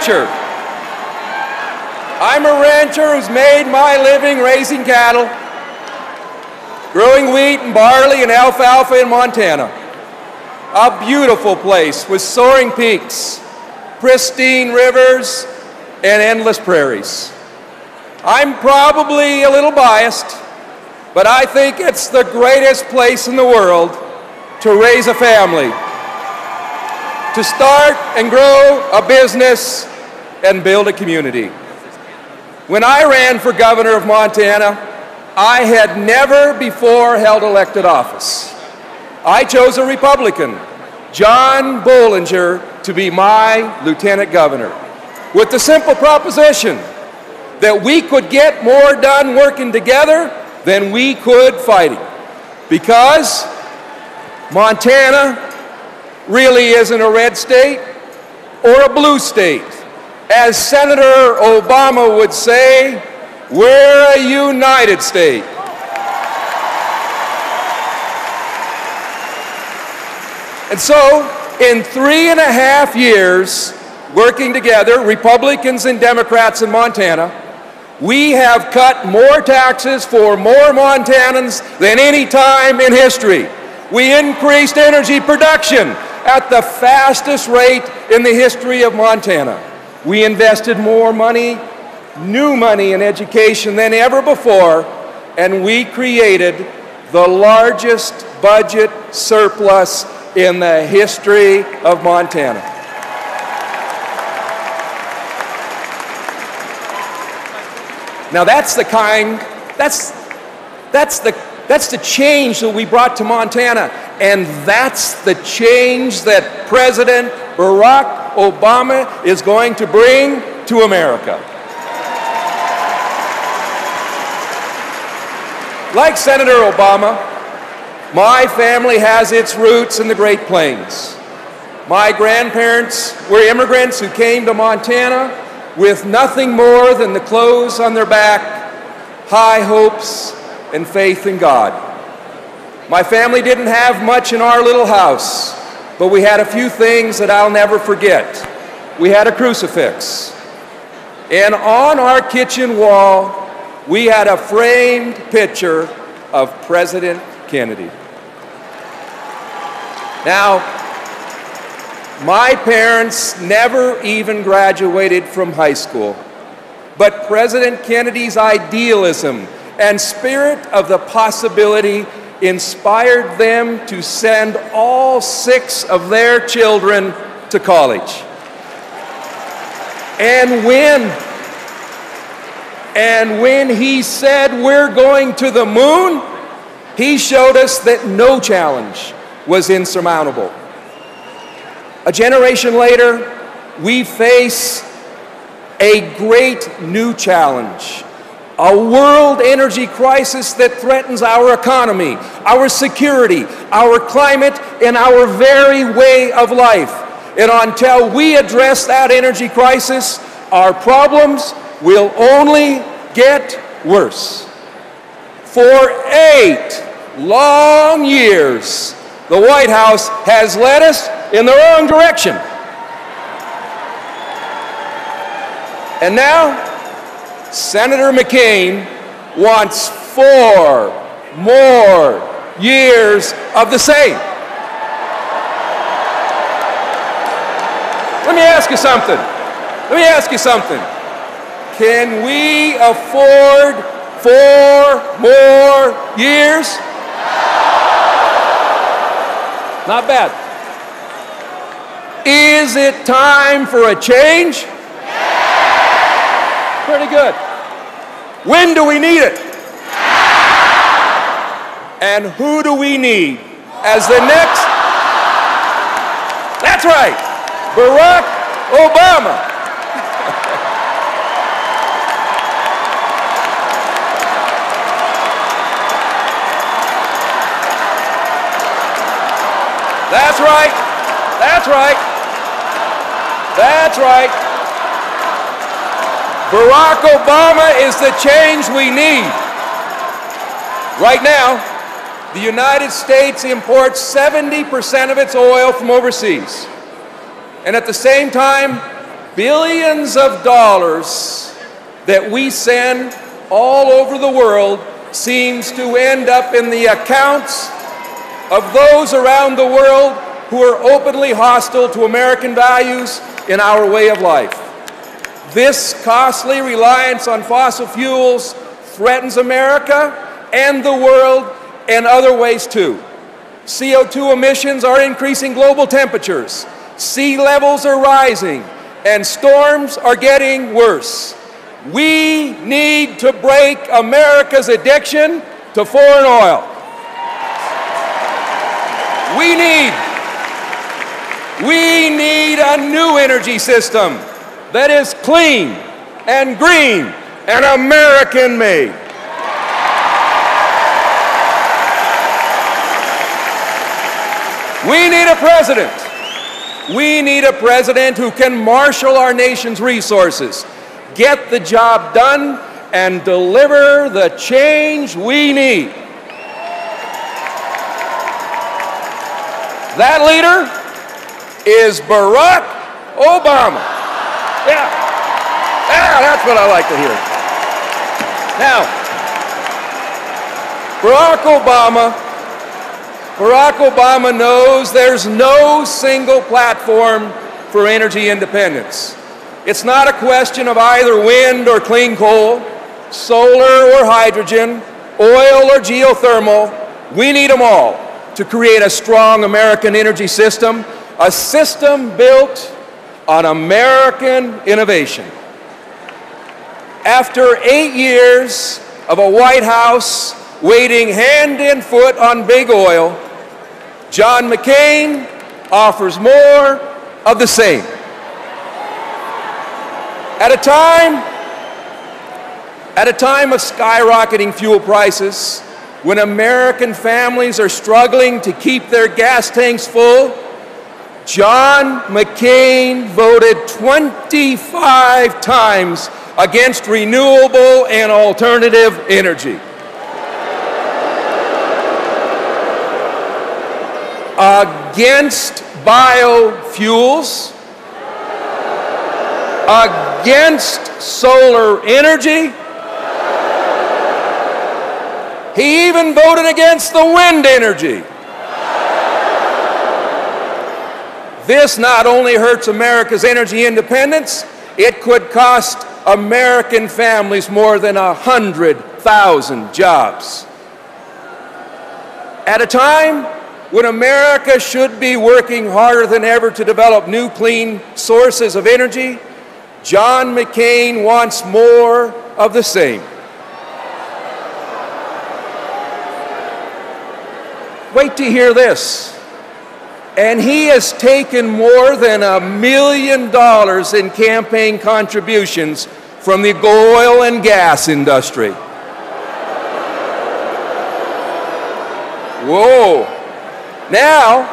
rancher. I'm a rancher who's made my living raising cattle, growing wheat and barley and alfalfa in Montana. A beautiful place with soaring peaks, pristine rivers, and endless prairies. I'm probably a little biased, but I think it's the greatest place in the world to raise a family, to start and grow a business and build a community. When I ran for governor of Montana, I had never before held elected office. I chose a Republican, John Bollinger, to be my lieutenant governor, with the simple proposition that we could get more done working together than we could fighting. Because Montana really isn't a red state or a blue state. As Senator Obama would say, we're a united state. And so, in 3.5 years working together, Republicans and Democrats in Montana, we have cut more taxes for more Montanans than any time in history. We increased energy production at the fastest rate in the history of Montana. We invested more money, new money in education than ever before, and we created the largest budget surplus in the history of Montana. Now that's the change that we brought to Montana, and that's the change that President Barack Obama is going to bring to America. Like Senator Obama, my family has its roots in the Great Plains. My grandparents were immigrants who came to Montana with nothing more than the clothes on their back, high hopes, and faith in God. My family didn't have much in our little house, but we had a few things that I'll never forget. We had a crucifix, and on our kitchen wall, we had a framed picture of President Kennedy. Now, my parents never even graduated from high school, but President Kennedy's idealism and spirit of the possibility inspired them to send all 6 of their children to college. And when he said we're going to the moon, he showed us that no challenge was insurmountable. A generation later, we face a great new challenge. A world energy crisis that threatens our economy, our security, our climate, and our very way of life. And until we address that energy crisis, our problems will only get worse. For 8 long years, the White House has led us in the wrong direction. And now, Senator McCain wants 4 more years of the same. Let me ask you something. Can we afford 4 more years? Not bad. Is it time for a change? Pretty good. When do we need it? And who do we need as the next? That's right, Barack Obama. That's right. That's right. That's right. Barack Obama is the change we need. Right now, the United States imports 70% of its oil from overseas. And at the same time, billions of dollars that we send all over the world seems to end up in the accounts of those around the world who are openly hostile to American values and our way of life. This costly reliance on fossil fuels threatens America and the world in other ways too. CO2 emissions are increasing global temperatures, sea levels are rising, and storms are getting worse. We need to break America's addiction to foreign oil. We need a new energy system that is clean and green and American-made. We need a president. We need a president who can marshal our nation's resources, get the job done, and deliver the change we need. That leader is Barack Obama. Yeah, that's what I like to hear. Now, Barack Obama knows there's no single platform for energy independence. It's not a question of either wind or clean coal, solar or hydrogen, oil or geothermal. We need them all to create a strong American energy system, a system built on American innovation. After 8 years of a White House waiting hand and foot on big oil, John McCain offers more of the same. At a time of skyrocketing fuel prices, when American families are struggling to keep their gas tanks full, John McCain voted 25 times against renewable and alternative energy. Against biofuels, against solar energy. He even voted against the wind energy. This not only hurts America's energy independence, it could cost American families more than 100,000 jobs. At a time when America should be working harder than ever to develop new clean sources of energy, John McCain wants more of the same. Wait to hear this. And he has taken more than $1 million in campaign contributions from the oil and gas industry. Whoa. Now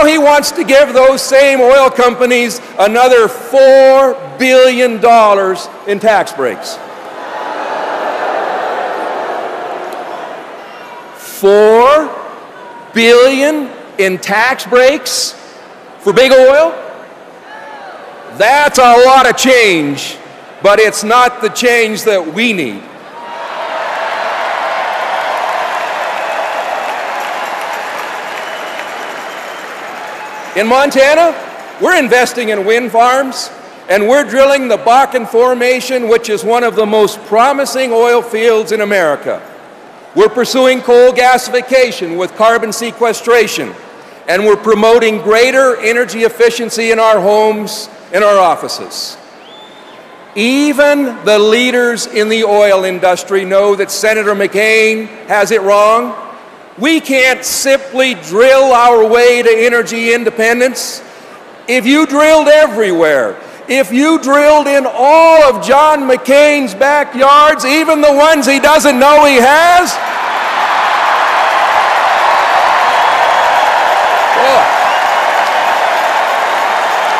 he wants to give those same oil companies another $4 billion in tax breaks. $4 billion in tax breaks for big oil? That's a lot of change, but it's not the change that we need. In Montana, we're investing in wind farms, and we're drilling the Bakken Formation, which is one of the most promising oil fields in America. We're pursuing coal gasification with carbon sequestration, and we're promoting greater energy efficiency in our homes and our offices. Even the leaders in the oil industry know that Senator McCain has it wrong. We can't simply drill our way to energy independence. If you drilled everywhere, if you drilled in all of John McCain's backyards, even the ones he doesn't know he has,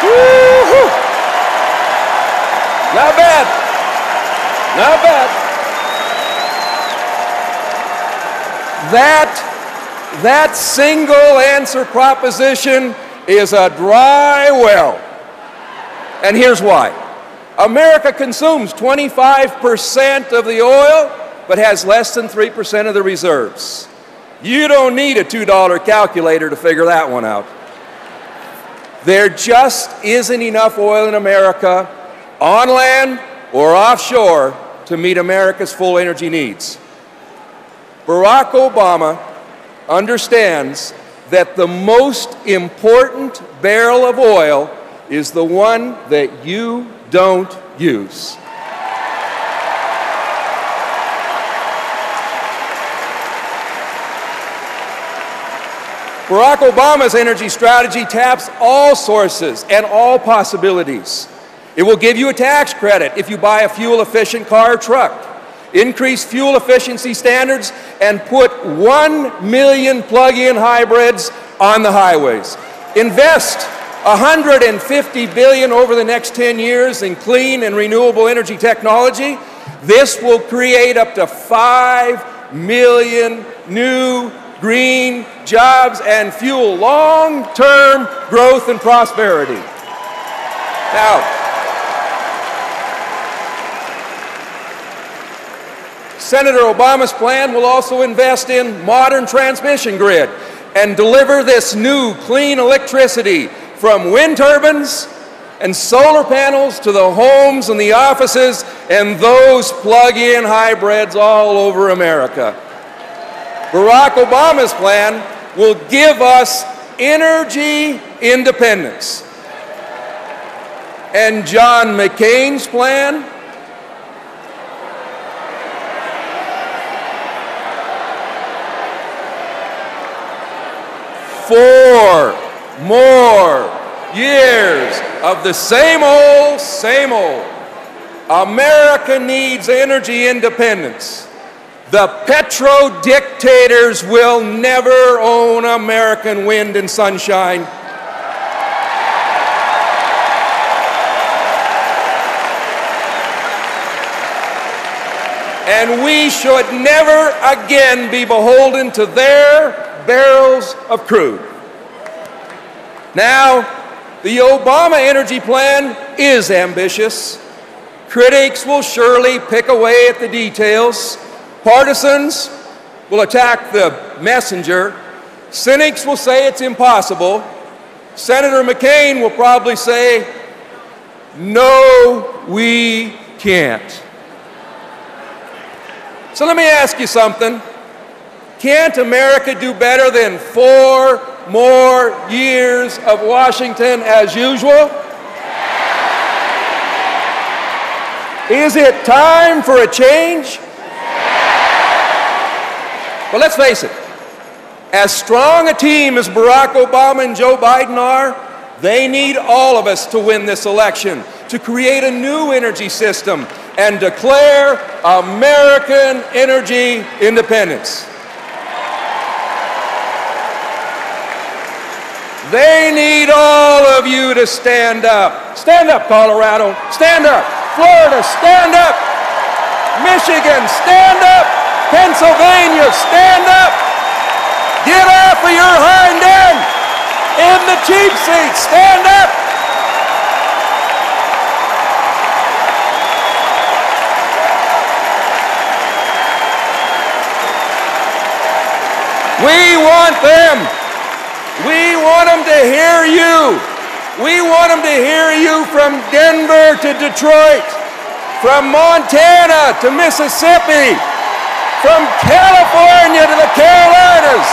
woo-hoo. Not bad. Not bad. That single answer proposition is a dry well. And here's why. America consumes 25% of the oil, but has less than 3% of the reserves. You don't need a $2 calculator to figure that one out. There just isn't enough oil in America, on land or offshore, to meet America's full energy needs. Barack Obama understands that the most important barrel of oil is the one that you don't use. Barack Obama's energy strategy taps all sources and all possibilities. It will give you a tax credit if you buy a fuel-efficient car or truck, increase fuel efficiency standards, and put 1 million plug-in hybrids on the highways. Invest $150 billion over the next 10 years in clean and renewable energy technology. This will create up to 5 million new green jobs and fuel long-term growth and prosperity. Now, Senator Obama's plan will also invest in modern transmission grid and deliver this new clean electricity from wind turbines and solar panels to the homes and the offices and those plug-in hybrids all over America. Barack Obama's plan will give us energy independence. And John McCain's plan four more years of the same old, same old. America needs energy independence. The petro-dictators will never own American wind and sunshine. And we should never again be beholden to their barrels of crude. Now, the Obama energy plan is ambitious. Critics will surely pick away at the details. Partisans will attack the messenger. Cynics will say it's impossible. Senator McCain will probably say, no, we can't. So let me ask you something. Can't America do better than 4 more years of Washington as usual? Is it time for a change? But let's face it, as strong a team as Barack Obama and Joe Biden are, they need all of us to win this election, to create a new energy system and declare American energy independence. They need all of you to stand up. Stand up, Colorado. Stand up. Florida, stand up. Michigan, stand up. Pennsylvania, stand up. Get off of your hind end. In the cheap seats, stand up. We want them. We want them to hear you. We want them to hear you from Denver to Detroit, from Montana to Mississippi, from California to the Carolinas.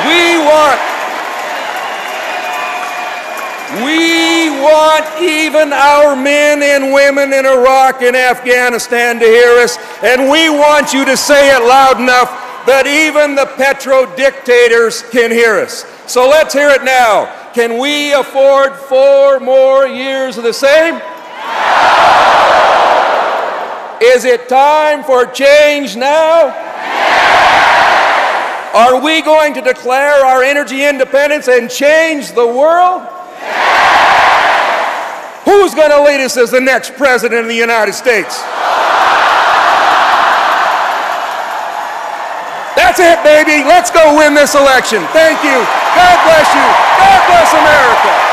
We want even our men and women in Iraq and Afghanistan to hear us, and we want you to say it loud enough that even the petro-dictators can hear us. So let's hear it now. Can we afford 4 more years of the same? Is it time for change now? Are we going to declare our energy independence and change the world? Who's going to lead us as the next president of the United States? That's That's it, baby. Let's go win this election. Thank you. God bless you. God bless America.